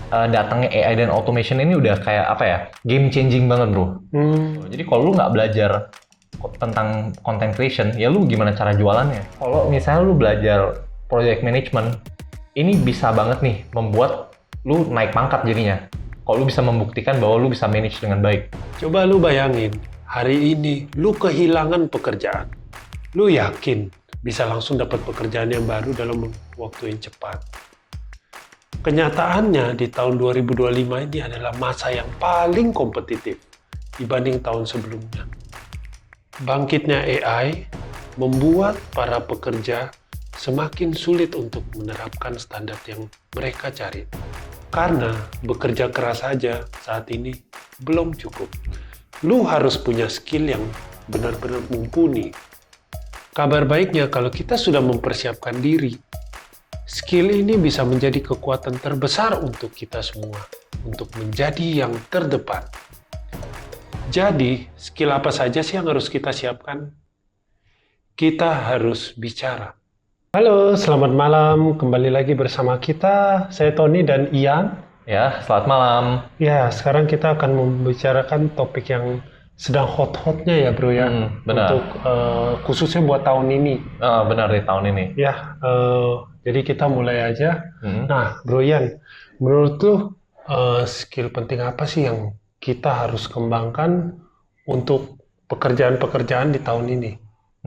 datangnya AI dan automation ini udah kayak apa ya, game changing banget bro. Jadi kalau lu nggak belajar tentang content creation, ya lu gimana cara jualannya? Kalau misalnya lu belajar project management, ini bisa banget nih membuat lu naik pangkat jadinya. Kalau lu bisa membuktikan bahwa lu bisa manage dengan baik. Coba lu bayangin, hari ini lu kehilangan pekerjaan. Lu yakin bisa langsung dapat pekerjaan yang baru dalam waktu yang cepat. Kenyataannya di tahun 2025 ini adalah masa yang paling kompetitif dibanding tahun sebelumnya. Bangkitnya AI membuat para pekerja semakin sulit untuk menerapkan standar yang mereka cari. Karena bekerja keras saja saat ini belum cukup. Lu harus punya skill yang benar-benar mumpuni. Kabar baiknya kalau kita sudah mempersiapkan diri, skill ini bisa menjadi kekuatan terbesar untuk kita semua, untuk menjadi yang terdepan. Jadi, skill apa saja sih yang harus kita siapkan? Kita harus bicara. Halo, selamat malam. Kembali lagi bersama kita. Saya Tony dan Ian. Ya, selamat malam. Ya, sekarang kita akan membicarakan topik yang sedang hot-hotnya ya bro ya. Benar. Untuk khususnya buat tahun ini. Benar di tahun ini. Ya, jadi kita mulai aja. Nah, Bro Ian, menurut lu skill penting apa sih yang kita harus kembangkan untuk pekerjaan-pekerjaan di tahun ini?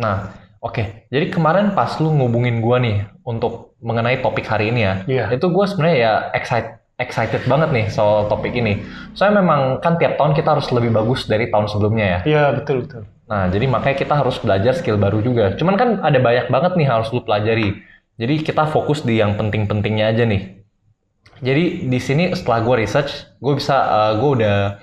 Nah, oke. Jadi kemarin pas lu ngubungin gua nih untuk mengenai topik hari ini ya, Iya. itu gua sebenarnya ya excited banget nih soal topik ini. Soalnya memang kan tiap tahun kita harus lebih bagus dari tahun sebelumnya ya. Iya, betul. Nah, jadi makanya kita harus belajar skill baru juga. Cuman kan ada banyak banget nih harus lu pelajari. Jadi kita fokus di yang penting-pentingnya aja nih. Jadi di sini setelah gue research, gue udah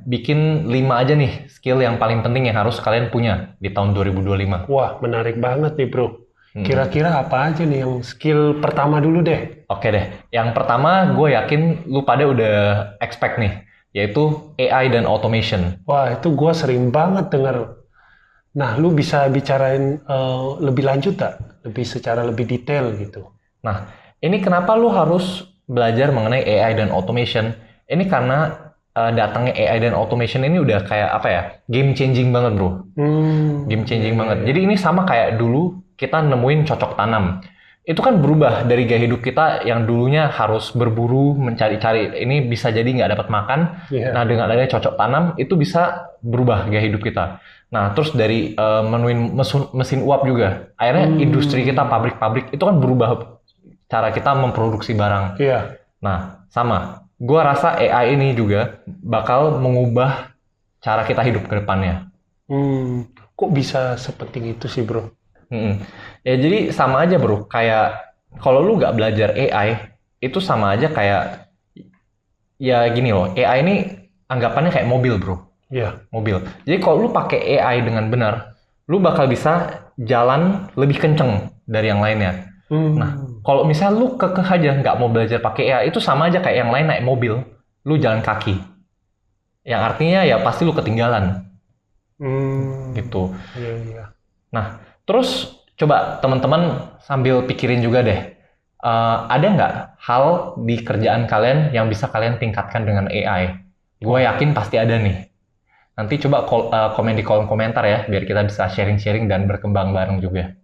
bikin 5 aja nih skill yang paling penting yang harus kalian punya di tahun 2025. Wah, menarik banget nih bro. Kira-kira apa aja nih yang skill pertama dulu deh? Oke deh, yang pertama gue yakin lu pada udah expect nih, yaitu AI dan automation. Wah, itu gue sering banget denger. Nah, lu bisa bicarain lebih lanjut tak? Secara lebih detail gitu. Nah, ini kenapa lu harus belajar mengenai AI dan automation? Ini karena datangnya AI dan automation ini udah kayak apa ya, game changing banget bro. Game changing banget. Jadi ini sama kayak dulu kita nemuin cocok tanam. Itu kan berubah dari gaya hidup kita yang dulunya harus berburu, mencari-cari. Ini bisa jadi nggak dapat makan. Iya. Nah, dengan adanya cocok tanam, itu bisa berubah gaya hidup kita. Nah, terus dari menuin mesin uap juga. Akhirnya industri kita, pabrik-pabrik, itu kan berubah cara kita memproduksi barang. Iya. Nah, sama. Gua rasa AI ini juga bakal mengubah cara kita hidup ke depannya. Kok bisa sepenting itu sih bro? Ya jadi sama aja bro, kayak kalau lu nggak belajar AI, itu sama aja kayak, ya gini loh, AI ini anggapannya kayak mobil bro. Iya. Mobil. Jadi kalau lu pakai AI dengan benar, lu bakal bisa jalan lebih kenceng dari yang lainnya. Nah, kalau misalnya lu kekeh aja nggak mau belajar pakai AI, itu sama aja kayak yang lain naik mobil, lu jalan kaki. Yang artinya ya pasti lu ketinggalan. Gitu. Iya. Nah, terus coba teman-teman sambil pikirin juga deh, ada nggak hal di kerjaan kalian yang bisa kalian tingkatkan dengan AI? Gue yakin pasti ada nih. Nanti coba komen di kolom komentar ya, biar kita bisa sharing-sharing dan berkembang bareng juga.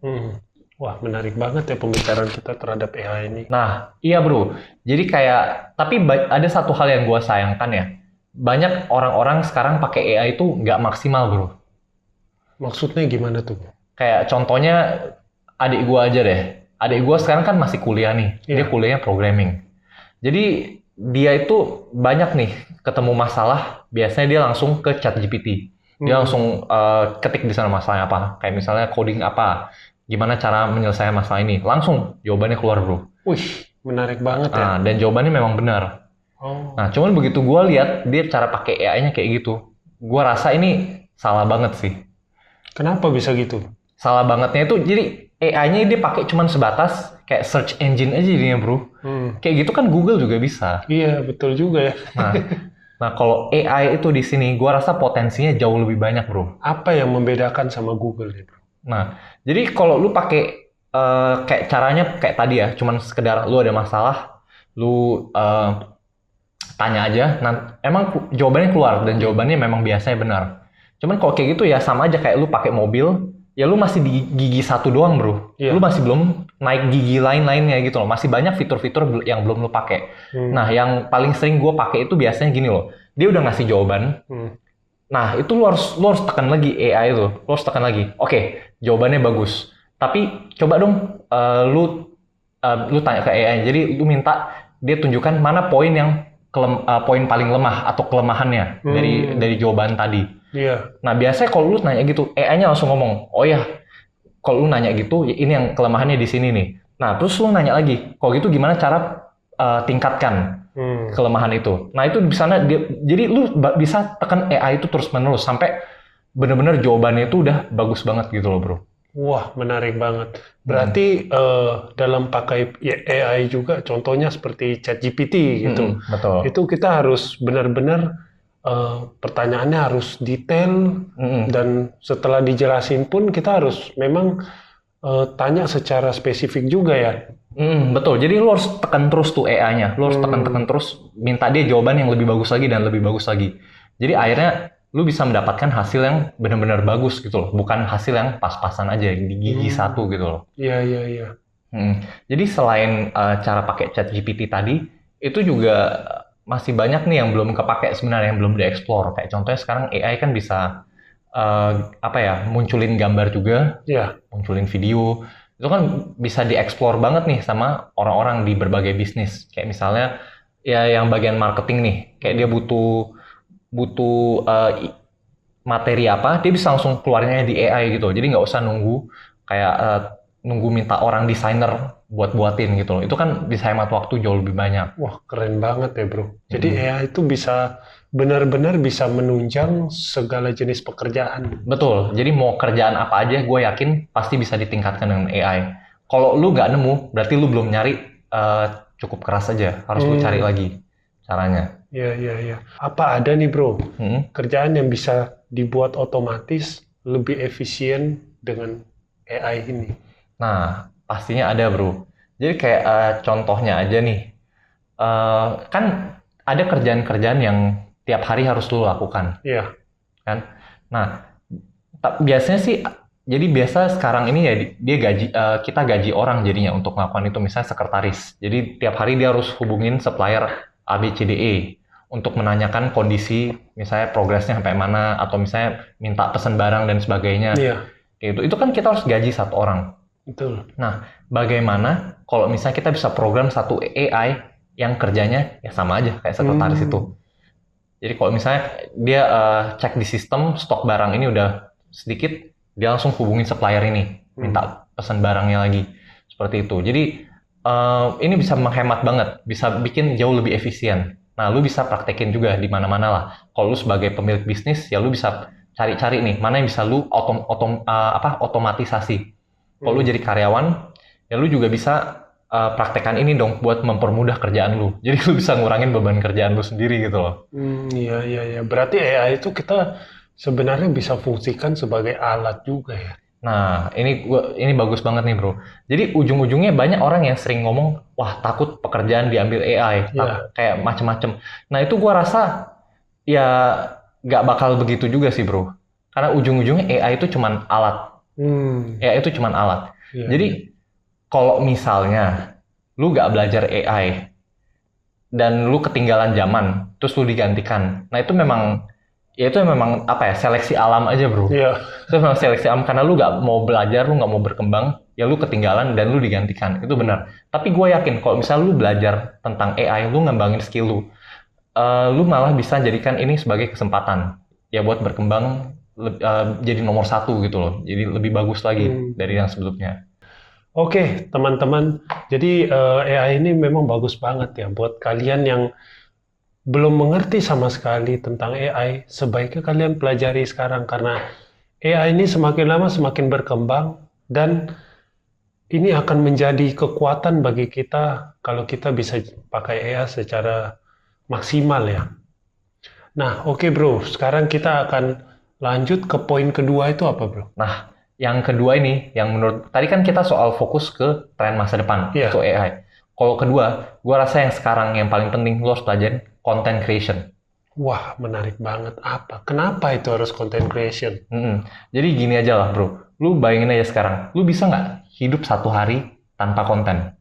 Wah, menarik banget ya pembicaraan kita terhadap AI ini. Nah, iya bro. Jadi kayak, tapi ada satu hal yang gue sayangkan ya. Banyak orang-orang sekarang pakai AI itu nggak maksimal bro. Maksudnya gimana tuh? Kayak contohnya adik gue aja deh. Adik gue sekarang kan masih kuliah nih. Dia kuliahnya programming. Jadi dia itu banyak nih ketemu masalah. Biasanya dia langsung ke ChatGPT. Dia langsung ketik di sana masalahnya apa. Kayak misalnya coding apa. Gimana cara menyelesaikan masalah ini. Langsung jawabannya keluar bro. Wih, menarik banget ya. Dan jawabannya memang benar. Nah, cuman begitu gue lihat dia cara pakai AI-nya kayak gitu. Gue rasa ini salah banget sih. Kenapa bisa gitu? Salah bangetnya itu, jadi AI-nya dia pakai cuman sebatas kayak search engine aja jadinya bro. Kayak gitu kan Google juga bisa. Iya, betul juga ya. Nah kalau AI itu di sini, gue rasa potensinya jauh lebih banyak bro. Apa yang membedakan sama Google nih bro? Nah, jadi kalau lu pakai kayak caranya kayak tadi ya, cuman sekedar lu ada masalah, Lu tanya aja, emang jawabannya keluar dan jawabannya memang biasanya benar. Cuman kalau kayak gitu ya sama aja kayak lu pakai mobil, ya lu masih di gigi satu doang bro. Iya. Lu masih belum naik gigi lain-lainnya gitu loh. Masih banyak fitur-fitur yang belum lu pakai. Nah yang paling sering gue pakai itu biasanya gini loh. Dia udah ngasih jawaban. Nah itu lu harus tekan lagi AI itu. Lu harus tekan lagi. Oke, jawabannya bagus. Tapi coba dong lu tanya ke AI. Jadi lu minta dia tunjukkan mana poin yang poin paling lemah atau kelemahannya dari jawaban tadi. Iya. Nah biasanya kalau lu nanya gitu, AI-nya langsung ngomong, oh ya, kalau lu nanya gitu, ini yang kelemahannya di sini nih. Nah terus lu nanya lagi, kalau gitu gimana cara tingkatkan kelemahan itu? Nah itu di sana jadi lu bisa tekan AI itu terus menerus sampai bener-bener jawabannya itu udah bagus banget gitu loh bro. Wah, menarik banget. Berarti dalam pakai AI juga, contohnya seperti ChatGPT gitu. Betul. Itu kita harus benar-benar pertanyaannya harus detail dan setelah dijelasin pun kita harus memang tanya secara spesifik juga ya. Betul. Jadi lu harus tekan terus tuh AI-nya. Lu harus tekan terus, minta dia jawaban yang lebih bagus lagi dan lebih bagus lagi. Jadi akhirnya lu bisa mendapatkan hasil yang benar-benar bagus gitu loh. Bukan hasil yang pas-pasan aja di gigi satu gitu loh. Iya, iya, iya. Jadi selain cara pakai ChatGPT tadi, itu juga masih banyak nih yang belum kepake sebenarnya, yang belum dieksplor. Kayak contohnya sekarang AI kan bisa munculin gambar juga, munculin video. Itu kan bisa dieksplor banget nih sama orang-orang di berbagai bisnis. Kayak misalnya ya yang bagian marketing nih, kayak dia butuh materi apa, dia bisa langsung keluarinnya di AI gitu. Jadi nggak usah nunggu minta orang desainer buatin gitu loh. Itu kan bisa hemat waktu jauh lebih banyak. Wah, keren banget ya bro. Jadi AI itu bisa benar-benar bisa menunjang segala jenis pekerjaan. Betul. Jadi mau kerjaan apa aja, gue yakin pasti bisa ditingkatkan dengan AI. Kalau lu nggak nemu, berarti lu belum nyari cukup keras aja. Harus lu cari lagi caranya. Iya, iya, iya. Apa ada nih bro, kerjaan yang bisa dibuat otomatis lebih efisien dengan AI ini? Nah, pastinya ada bro. Jadi kayak contohnya aja nih, kan ada kerjaan-kerjaan yang tiap hari harus lu lakukan. Iya. Kan? Nah, biasanya sih, jadi biasa sekarang ini ya kita gaji orang jadinya untuk melakukan itu, misalnya sekretaris. Jadi tiap hari dia harus hubungin supplier ABCDE untuk menanyakan kondisi, misalnya progresnya sampai mana, atau misalnya minta pesan barang dan sebagainya. Iya. Itu kan kita harus gaji satu orang. Betul. Nah, bagaimana kalau misalnya kita bisa program satu AI yang kerjanya ya sama aja kayak sekretaris itu. Jadi kalau misalnya dia cek di sistem stok barang ini udah sedikit, dia langsung hubungin supplier ini, minta pesan barangnya lagi. Seperti itu. Jadi ini bisa menghemat banget, bisa bikin jauh lebih efisien. Nah, lu bisa praktekin juga di mana-mana lah. Kalau lu sebagai pemilik bisnis, ya lu bisa cari-cari nih, mana yang bisa lu otomatisasi. Kalau lu jadi karyawan, ya lu juga bisa praktekkan ini dong buat mempermudah kerjaan lu. Jadi lu bisa ngurangin beban kerjaan lu sendiri gitu loh. Iya, iya, iya. Berarti AI itu kita sebenarnya bisa fungsikan sebagai alat juga ya. Nah, ini bagus banget nih bro. Jadi ujung-ujungnya banyak orang yang sering ngomong, wah takut pekerjaan diambil AI, kayak macem-macem. Nah itu gua rasa ya nggak bakal begitu juga sih bro. Karena ujung-ujungnya AI itu cuman alat. AI itu cuman alat. Jadi kalau misalnya lu nggak belajar AI dan lu ketinggalan zaman, terus lu digantikan. Nah itu memang seleksi alam aja bro. Itu memang seleksi alam karena lu nggak mau belajar, lu nggak mau berkembang, ya lu ketinggalan dan lu digantikan. Itu benar. Tapi gue yakin kalau misalnya lu belajar tentang AI, lu ngembangin skill lu malah bisa jadikan ini sebagai kesempatan ya buat berkembang jadi nomor 1 gitu loh. Jadi lebih bagus lagi dari yang sebelumnya. Oke, teman-teman. Jadi AI ini memang bagus banget ya buat kalian yang belum mengerti sama sekali tentang AI. Sebaiknya kalian pelajari sekarang karena AI ini semakin lama semakin berkembang dan ini akan menjadi kekuatan bagi kita kalau kita bisa pakai AI secara maksimal ya. Nah, oke bro. Sekarang kita akan lanjut ke poin kedua itu apa bro? Nah, yang kedua ini, yang menurut tadi kan kita soal fokus ke tren masa depan, itu AI. kalau kedua, gue rasa yang sekarang yang paling penting lo harus pelajarin content creation. Wah, menarik banget. Apa? Kenapa itu harus content creation? Jadi gini aja lah bro, lu bayangin aja sekarang, lu bisa nggak hidup 1 hari tanpa konten?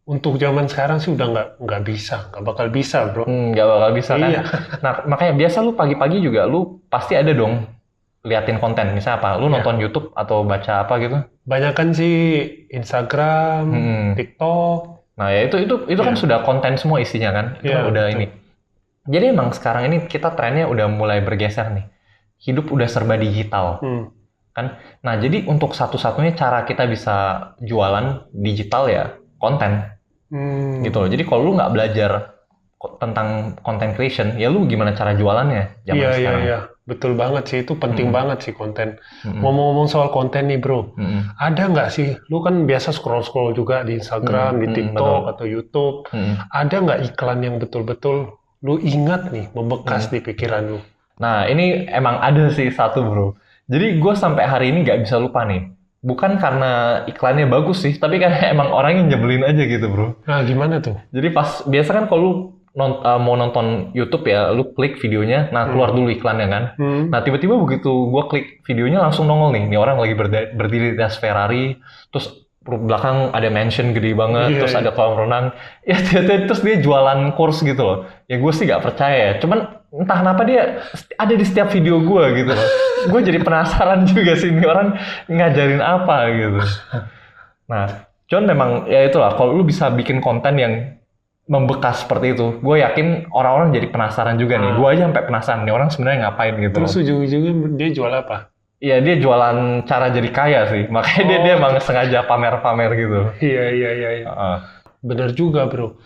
Untuk zaman sekarang sih udah nggak bisa, nggak bakal bisa, bro. Nggak bakal bisa kan? Iya. Nah makanya biasa lu pagi-pagi juga lu pasti ada dong liatin konten. Misalnya apa? Lu nonton YouTube atau baca apa gitu? Banyakan sih Instagram, TikTok. Nah ya itu kan sudah konten semua isinya kan? Itu kan udah betul. ini. Jadi emang sekarang ini kita trennya udah mulai bergeser nih. Hidup udah serba digital. Kan? Nah jadi untuk satu-satunya cara kita bisa jualan digital ya konten. Gitu loh. Jadi kalau lu nggak belajar tentang content creation, ya lu gimana cara jualannya zaman sekarang? Iya. Betul banget sih, itu penting banget sih konten. Ngomong-ngomong soal konten nih bro, ada nggak sih, lu kan biasa scroll-scroll juga di Instagram, di TikTok, atau YouTube, ada nggak iklan yang betul-betul lu ingat nih, membekas di pikiran lu? Nah ini emang ada sih satu bro. Jadi gue sampai hari ini nggak bisa lupa nih. Bukan karena iklannya bagus sih, tapi karena emang orangnya nyebelin aja gitu bro. Nah gimana tuh? Jadi biasa kan kalau lu mau nonton YouTube ya, lu klik videonya, nah keluar dulu iklannya kan. Nah tiba-tiba begitu gua klik videonya langsung nongol nih orang lagi berdiri di atas Ferrari, terus belakang ada mansion gede banget, terus ada kolam renang, ya terus dia jualan kurs gitu loh. Ya gue sih nggak percaya ya, cuman entah kenapa dia ada di setiap video gue gitu loh. Gue jadi penasaran juga sih ini orang ngajarin apa gitu. Nah, cuman memang ya itulah, kalau lu bisa bikin konten yang membekas seperti itu, gue yakin orang-orang jadi penasaran juga nih. Gue aja sampai penasaran nih orang sebenarnya ngapain gitu. Terus ujung-ujungnya dia jual apa? Iya, dia jualan cara jadi kaya sih. Makanya dia emang sengaja pamer-pamer gitu. Iya. Benar juga bro.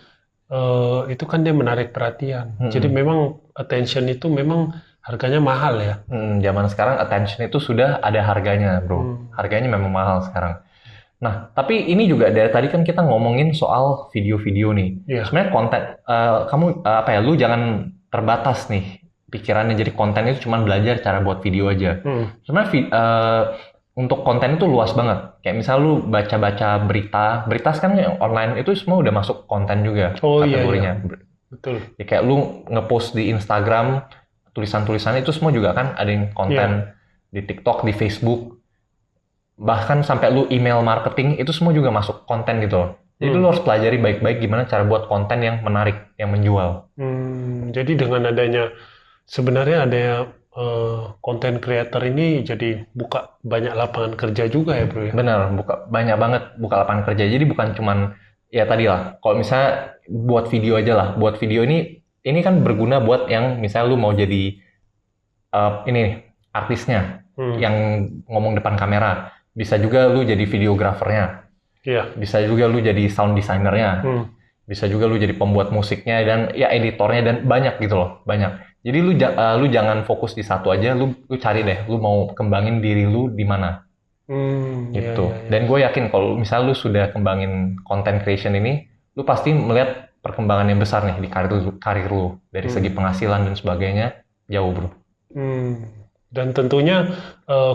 Itu kan dia menarik perhatian. Jadi memang attention itu memang harganya mahal ya. Zaman sekarang attention itu sudah ada harganya bro. Harganya memang mahal sekarang. Nah, tapi ini juga dari tadi kan kita ngomongin soal video-video nih. Sebenarnya konten, lu jangan terbatas nih pikirannya. Jadi konten itu cuma belajar cara buat video aja. Sebenarnya untuk konten itu luas banget. Kayak misal lu baca-baca berita sekarang online itu semua udah masuk konten juga kategorinya. Iya. Betul. Ya kayak lu ngepost di Instagram, tulisan-tulisannya itu semua juga kan ada yang konten di TikTok, di Facebook. Bahkan sampai lu email marketing itu semua juga masuk konten gitu loh. Jadi lu harus pelajari baik-baik gimana cara buat konten yang menarik, yang menjual. Jadi dengan adanya sebenarnya ada konten creator ini jadi buka banyak lapangan kerja juga ya bro ya? Benar, banyak banget buka lapangan kerja. Jadi bukan cuman ya tadi lah. Kalau misalnya buat video aja lah, buat video ini kan berguna buat yang misalnya lu mau jadi artisnya yang ngomong depan kamera. Bisa juga lu jadi videografernya. Bisa juga lu jadi sound designernya. Bisa juga lu jadi pembuat musiknya dan ya editornya dan banyak gitu loh, banyak. Jadi lu jangan fokus di satu aja, lu cari deh, lu mau kembangin diri lu di mana. Gitu. Dan gue yakin kalau misalnya lu sudah kembangin content creation ini, lu pasti melihat perkembangan yang besar nih di karir lu dari segi penghasilan dan sebagainya jauh bro. Dan tentunya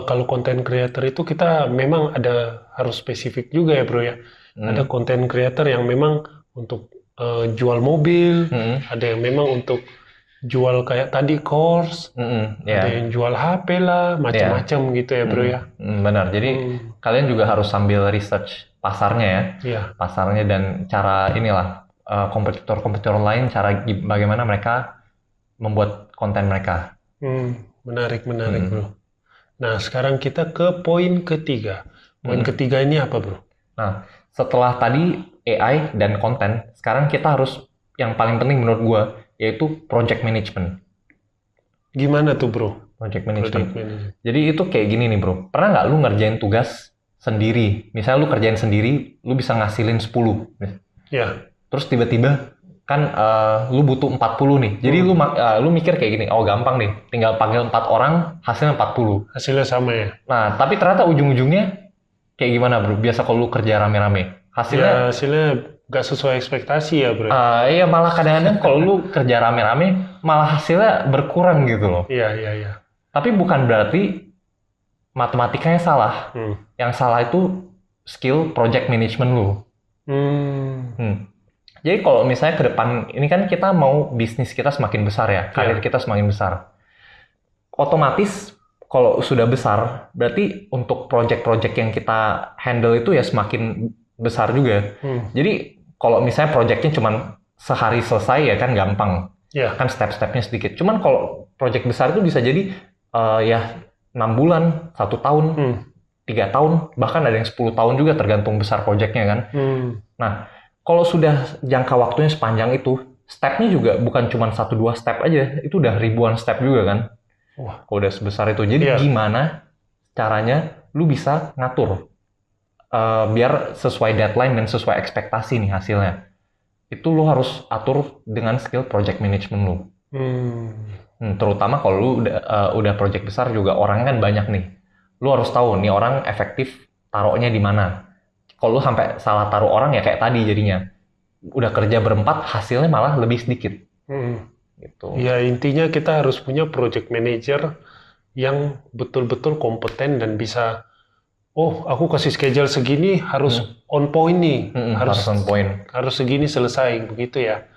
kalau content creator itu kita memang harus spesifik juga ya bro ya. Ada content creator yang memang untuk jual mobil, ada yang memang untuk jual kayak tadi course, ada yang jual HP lah, macam-macam gitu ya bro ya. Benar, jadi kalian juga harus sambil research pasarnya ya. Pasarnya dan cara inilah kompetitor-kompetitor lain, cara bagaimana mereka membuat konten mereka. Menarik bro. Nah sekarang kita ke poin ketiga. Poin ketiga ini apa bro? Nah setelah tadi AI dan konten, sekarang kita harus yang paling penting menurut gua yaitu project management. Gimana tuh bro? Project management. Jadi itu kayak gini nih bro. Pernah nggak lu ngerjain tugas sendiri? Misalnya lu kerjain sendiri, lu bisa ngasilin 10. Ya. Terus tiba-tiba kan lu butuh 40 nih. Jadi lu mikir kayak gini, oh gampang nih, tinggal panggil 4 orang, hasilnya 40. Hasilnya sama ya? Nah, tapi ternyata ujung-ujungnya kayak gimana bro? Biasa kalau lu kerja rame-rame, hasilnya nggak sesuai ekspektasi ya bro? Iya, malah kadang-kadang kalau lu kerja rame-rame, malah hasilnya berkurang gitu loh. Iya. Tapi bukan berarti matematikanya salah. Yang salah itu skill project management lu. Jadi kalau misalnya ke depan, ini kan kita mau bisnis kita semakin besar ya, karir kita semakin besar. Otomatis kalau sudah besar, berarti untuk project-project yang kita handle itu ya semakin besar juga. Jadi kalau misalnya projectnya cuma sehari selesai ya kan gampang. Kan step-stepnya sedikit. Cuman kalau project besar itu bisa jadi ya 6 bulan, 1 tahun, 3 tahun, bahkan ada yang 10 tahun juga tergantung besar projectnya kan. Nah, kalau sudah jangka waktunya sepanjang itu, stepnya juga bukan cuma 1-2 step aja, itu udah ribuan step juga kan. Wah, kalau udah sebesar itu. Jadi gimana caranya lu bisa ngatur biar sesuai deadline dan sesuai ekspektasi nih hasilnya. Itu lu harus atur dengan skill project management lu. Terutama kalau lu udah project besar juga orangnya kan banyak nih. Lu harus tahu nih orang efektif taruhnya di mana. Kalau lu sampai salah taruh orang ya kayak tadi jadinya. Udah kerja berempat hasilnya malah lebih sedikit. Gitu. Ya intinya kita harus punya project manager yang betul-betul kompeten dan bisa, oh aku kasih schedule segini harus on point nih, harus on point, harus segini selesai, begitu ya.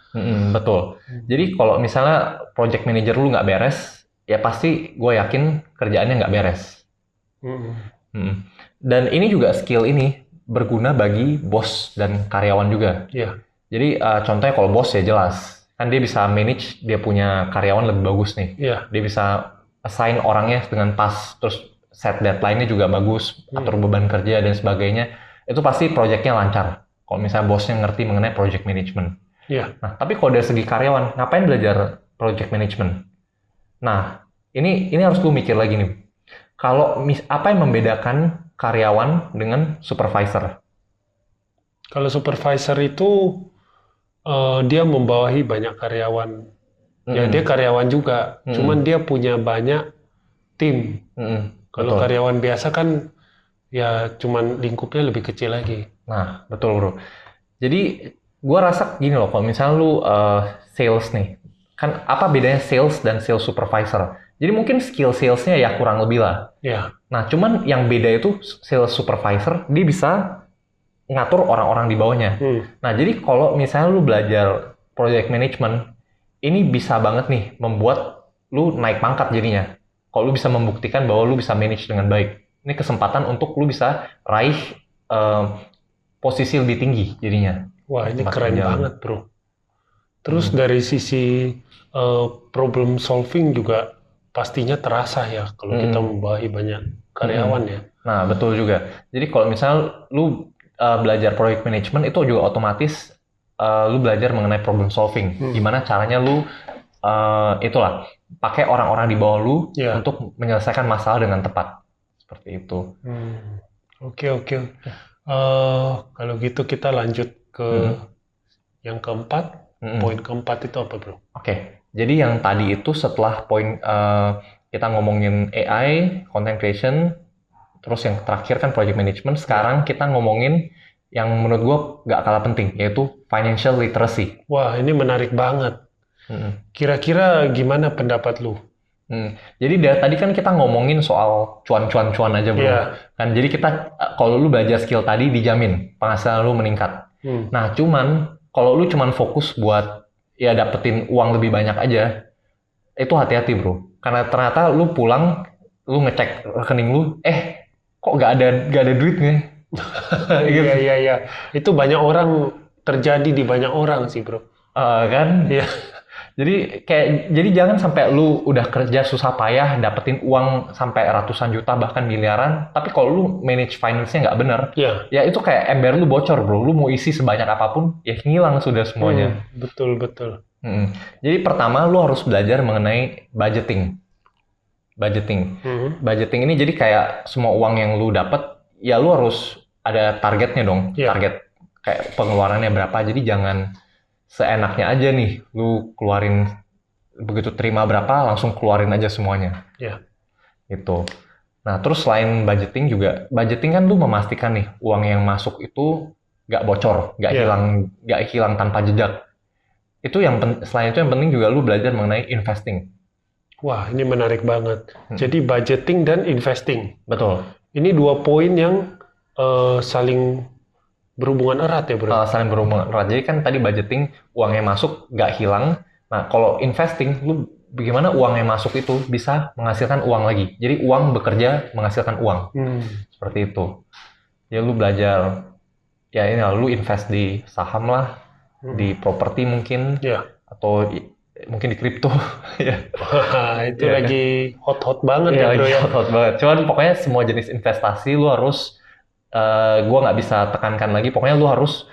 Betul. Jadi kalau misalnya project manager lu nggak beres, ya pasti gue yakin kerjaannya nggak beres. Dan ini juga skill ini berguna bagi bos dan karyawan juga. Jadi contohnya kalau bos ya jelas. Kan dia bisa manage, dia punya karyawan lebih bagus nih. Dia bisa assign orangnya dengan pas, terus set deadline-nya juga bagus, atur beban kerja dan sebagainya. Itu pasti project-nya lancar. Kalau misalnya bosnya ngerti mengenai project management. Nah, tapi kalau dari segi karyawan, ngapain belajar project management? Nah, ini harus lu mikir lagi nih. Kalau apa yang membedakan karyawan dengan supervisor? Kalau supervisor itu dia membawahi banyak karyawan. Ya dia karyawan juga, cuman dia punya banyak tim. Kalau karyawan biasa kan ya cuman lingkupnya lebih kecil lagi. Nah, betul bro. Jadi gua rasa gini loh, kalau misalnya lu sales nih, kan apa bedanya sales dan sales supervisor? Jadi mungkin skill salesnya ya kurang lebih lah. Nah, cuman yang beda itu sales supervisor, dia bisa ngatur orang-orang di bawahnya. Nah, jadi kalau misalnya lu belajar project management, ini bisa banget nih membuat lu naik pangkat jadinya. Kalau lu bisa membuktikan bahwa lu bisa manage dengan baik. Ini kesempatan untuk lu bisa raih posisi lebih tinggi jadinya. Wah, ini keren banget, bro. Terus dari sisi problem solving juga pastinya terasa ya kalau kita membawahi banyak karyawan ya. Nah, betul juga. Jadi kalau misalnya lu belajar project management itu juga otomatis lu belajar mengenai problem solving. Gimana caranya lu itulah pakai orang-orang di bawah lu untuk menyelesaikan masalah dengan tepat. Seperti itu. Oke. Kalau gitu kita lanjut ke yang keempat. Poin keempat itu apa, bro? Oke. Jadi yang tadi itu setelah poin kita ngomongin AI, content creation, terus yang terakhir kan project management. Sekarang kita ngomongin yang menurut gue nggak kalah penting, yaitu financial literacy. Wah, ini menarik banget. Kira-kira gimana pendapat lu? Jadi dari tadi kan kita ngomongin soal cuan aja bro. Kan jadi kita kalau lu belajar skill tadi dijamin penghasilan lu meningkat. Nah cuman kalau lu cuman fokus buat ya dapetin uang lebih banyak aja, itu hati-hati bro. Karena ternyata lu pulang, lu ngecek rekening lu, kok nggak ada duitnya. Iya. Itu banyak orang, terjadi di banyak orang sih bro. Kan? Iya. Jadi jangan sampai lu udah kerja susah payah dapetin uang sampai ratusan juta bahkan miliaran, tapi kalau lu manage finance-nya nggak bener, ya itu kayak ember lu bocor bro. Lu mau isi sebanyak apapun, ya ngilang sudah semuanya. Betul. Jadi pertama lu harus belajar mengenai budgeting. Budgeting ini jadi kayak semua uang yang lu dapet, ya lu harus ada targetnya dong. Target kayak pengeluarannya berapa. Jadi jangan seenaknya aja nih, lu keluarin begitu terima berapa langsung keluarin aja semuanya. Gitu. Nah terus selain budgeting kan lu memastikan nih uang yang masuk itu nggak bocor, nggak hilang tanpa jejak. Itu selain itu yang penting juga lu belajar mengenai investing. Wah ini menarik banget. Jadi budgeting dan investing. Betul. Ini dua poin yang saling berhubungan erat ya bro? Saling berhubungan erat. Jadi kan tadi budgeting, uangnya masuk, nggak hilang. Nah, kalau investing, lu bagaimana uang yang masuk itu bisa menghasilkan uang lagi. Jadi uang bekerja menghasilkan uang. Seperti itu. Ya lu belajar, ya ini lah, lu invest di saham lah, di properti mungkin, atau mungkin di kripto. Ya. Wah, itu Ya, lagi hot-hot banget ya bro lagi ya. hot banget. Cuman pokoknya semua jenis investasi lu harus, gua nggak bisa tekankan lagi, pokoknya lu harus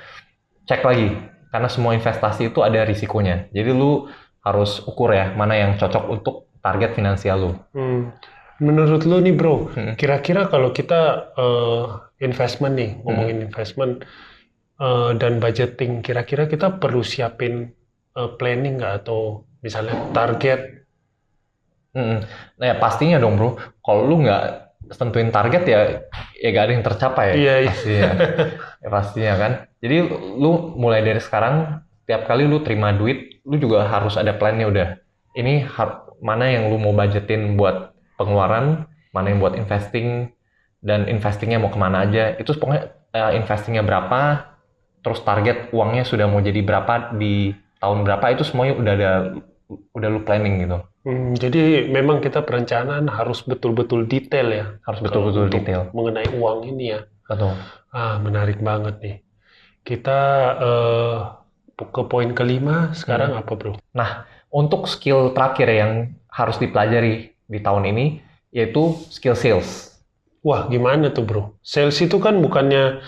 cek lagi. Karena semua investasi itu ada risikonya. Jadi lu harus ukur ya, mana yang cocok untuk target finansial lu. Menurut lu nih bro, kira-kira kalau kita investment nih, ngomongin investment dan budgeting, kira-kira kita perlu siapin planning nggak atau misalnya target? Nah ya pastinya dong bro, kalau lu nggak tentuin target ya nggak ada yang tercapai Iya. pastinya. Ya pastinya kan. Jadi lu mulai dari sekarang, tiap kali lu terima duit, lu juga harus ada plannya udah. Ini mana yang lu mau budgetin buat pengeluaran, mana yang buat investing, dan investingnya mau kemana aja. Itu pokoknya investingnya berapa, terus target uangnya sudah mau jadi berapa di tahun berapa, itu semuanya udah lu planning gitu. Jadi memang kita perencanaan harus betul-betul detail ya. Harus betul-betul detail. Mengenai uang ini ya. Betul. Menarik banget nih. Kita ke poin kelima sekarang apa bro? Nah, untuk skill terakhir yang harus dipelajari di tahun ini, yaitu skill sales. Wah, gimana tuh bro? Sales itu kan bukannya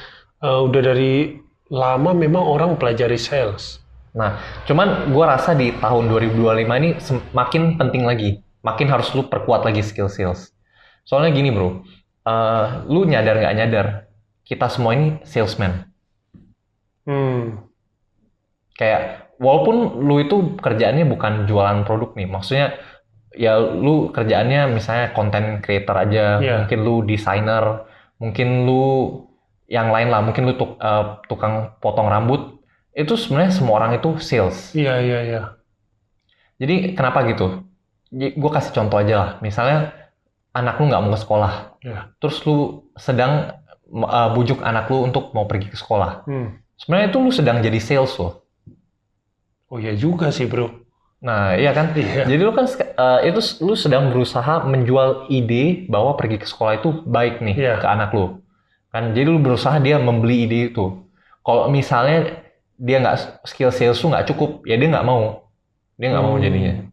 udah dari lama memang orang pelajari sales. Nah, cuman gue rasa di tahun 2025 ini makin penting lagi. Makin harus lu perkuat lagi skill sales. Soalnya gini bro, lu nyadar nggak nyadar, kita semua ini salesman. Kayak, walaupun lu itu kerjaannya bukan jualan produk nih, maksudnya ya lu kerjaannya misalnya content creator aja, mungkin lu desainer, mungkin lu yang lain lah, mungkin lu tukang potong rambut, itu sebenarnya semua orang itu sales. Iya. Jadi kenapa gitu? Gue kasih contoh aja lah, misalnya anak lu nggak mau ke sekolah, terus lu sedang bujuk anak lu untuk mau pergi ke sekolah. Sebenarnya itu lu sedang jadi sales loh. Oh iya juga sih bro. Nah iya kan, jadi lu kan itu lu sedang berusaha menjual ide bahwa pergi ke sekolah itu baik nih ke anak lu. Kan, jadi lu berusaha dia membeli ide itu. Kalau misalnya dia nggak, skill sales lu nggak cukup, ya dia nggak mau jadinya.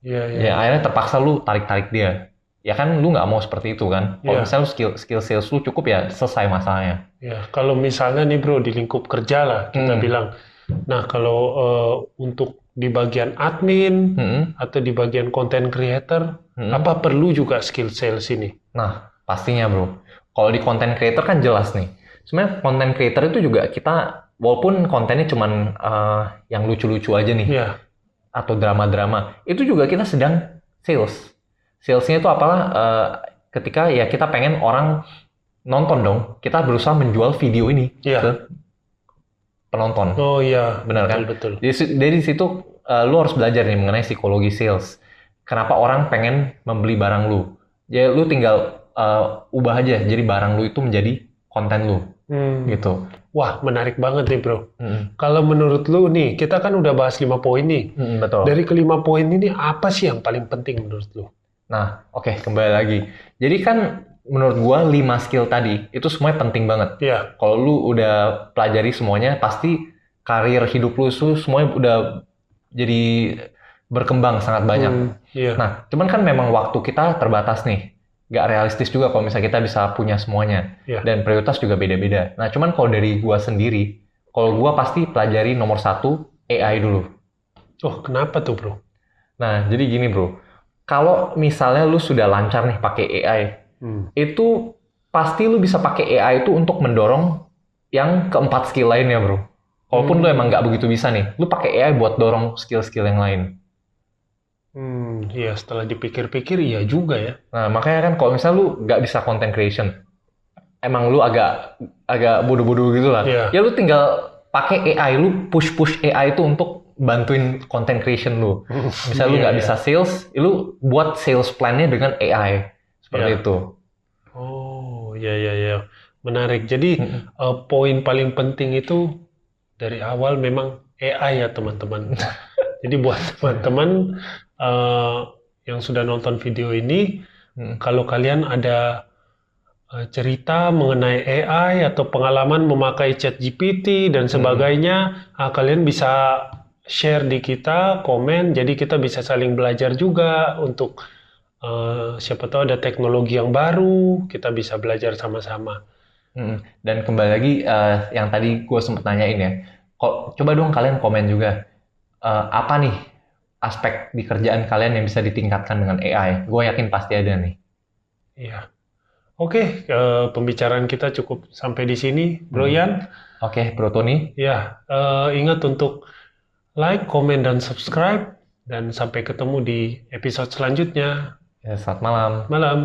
Ya akhirnya terpaksa lu tarik dia. Ya kan lu nggak mau seperti itu kan. Kalau misalnya lu skill sales lu cukup, ya selesai masalahnya. Ya, kalau misalnya nih bro di lingkup kerja lah kita bilang. Nah kalau untuk di bagian admin atau di bagian content creator, apa perlu juga skill sales ini? Nah pastinya bro. Kalau di content creator kan jelas nih. Sebenarnya content creator itu juga kita, walaupun kontennya cuman yang lucu-lucu aja nih, atau drama-drama, itu juga kita sedang sales. Salesnya itu apalah, ketika ya kita pengen orang nonton dong, kita berusaha menjual video ini ke penonton. Oh iya, benar kan? Betul. Dari situ lu harus belajar nih mengenai psikologi sales. Kenapa orang pengen membeli barang lu? Ya lu tinggal ubah aja, jadi barang lu itu menjadi konten lu. Gitu. Wah, menarik banget nih bro. Kalau menurut lu nih, kita kan udah bahas 5 poin nih. Betul. Dari kelima poin ini, apa sih yang paling penting menurut lu? Nah, oke, kembali lagi. Jadi kan menurut gua 5 skill tadi, itu semuanya penting banget. Kalau lu udah pelajari semuanya, pasti karir hidup lu semuanya udah jadi berkembang sangat banyak. Nah, cuman kan memang waktu kita terbatas nih. Nggak realistis juga kalau misalnya kita bisa punya semuanya. Dan prioritas juga beda-beda. Nah, cuman kalau dari gua sendiri, kalau gua pasti pelajari nomor 1, AI dulu. Oh, kenapa tuh bro? Nah, jadi gini bro. Kalau misalnya lu sudah lancar nih pakai AI, itu pasti lu bisa pakai AI itu untuk mendorong yang keempat skill lainnya bro. Walaupun lu emang nggak begitu bisa nih, lu pakai AI buat dorong skill-skill yang lain. Iya, setelah dipikir-pikir iya juga ya. Nah, makanya kan kalau misalnya lu nggak bisa content creation, emang lu agak bodoh-bodoh gitu lah. Ya lu tinggal pakai AI, lu push AI itu untuk bantuin content creation lu. Misalnya lu nggak bisa sales, lu buat sales plan-nya dengan AI. Seperti itu. Oh, iya. Menarik. Jadi poin paling penting itu dari awal memang AI ya teman-teman. Jadi buat teman-teman yang sudah nonton video ini, kalau kalian ada cerita mengenai AI atau pengalaman memakai ChatGPT dan sebagainya, kalian bisa share di kita, komen, jadi kita bisa saling belajar juga untuk siapa tahu ada teknologi yang baru, kita bisa belajar sama-sama. Dan kembali lagi yang tadi gue sempet nanyain ya, coba dong kalian komen juga apa nih aspek di kerjaan kalian yang bisa ditingkatkan dengan AI. Gue yakin pasti ada nih. Iya. Oke, pembicaraan kita cukup sampai di sini, Bro Yan. Oke, Bro Tony. Ya, ingat untuk like, komen, dan subscribe. Dan sampai ketemu di episode selanjutnya. Ya, selamat malam. Malam.